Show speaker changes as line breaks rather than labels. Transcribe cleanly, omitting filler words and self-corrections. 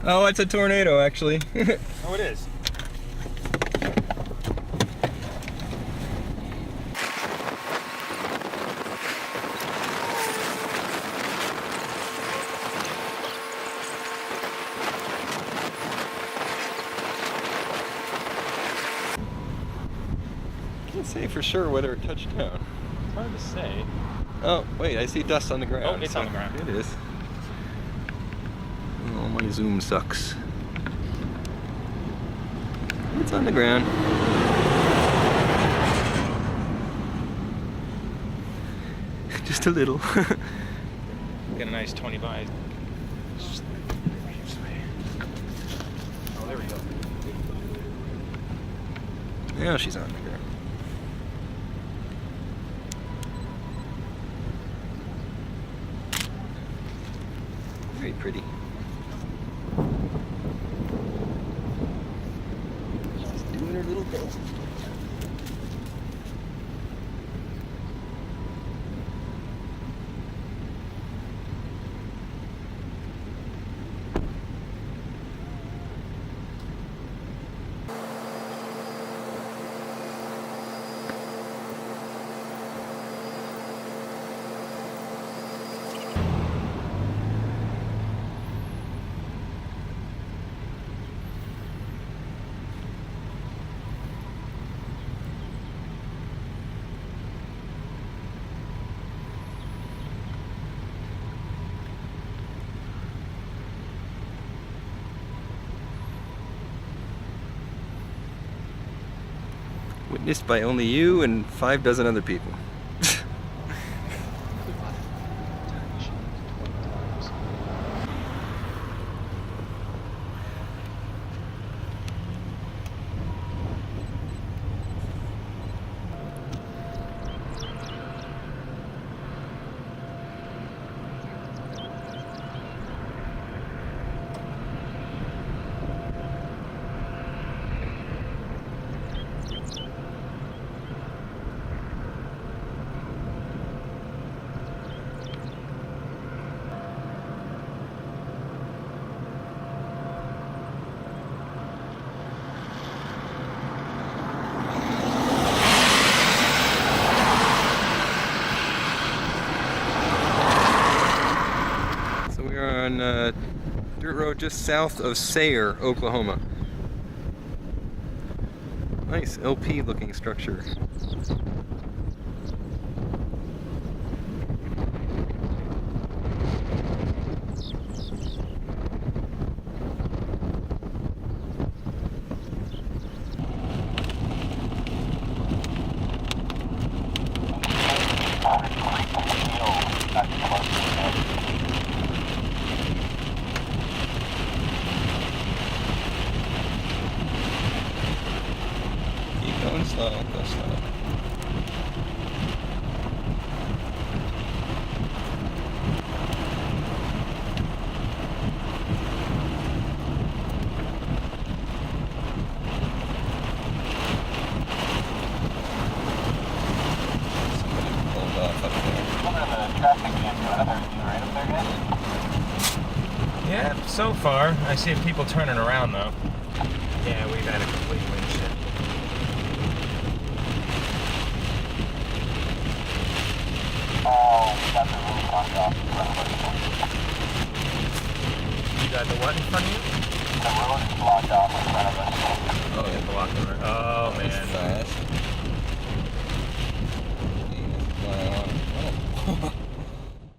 Oh, it's a tornado, actually.
Oh, it is.
Can't say for sure whether it touched down.
It's hard to say.
Oh, wait, I see dust on the ground.
Oh, it's on the ground.
It is. Oh, my zoom sucks. It's on the ground. Just a little.
Get a nice 20 by. Oh, there we go.
Now she's on the ground. Very pretty. She's doing her little thing. Witnessed by only you and 5 dozen other people. On dirt road just south of Sayre, Oklahoma. Nice LP looking structure. Going slow, go slow. Somebody pulled off up there.
Yeah, so far. I see people turning around though. Yeah, we've had a complete wind shift. You got the what in front of you?
Oh, yeah,
Oh, man.
fast.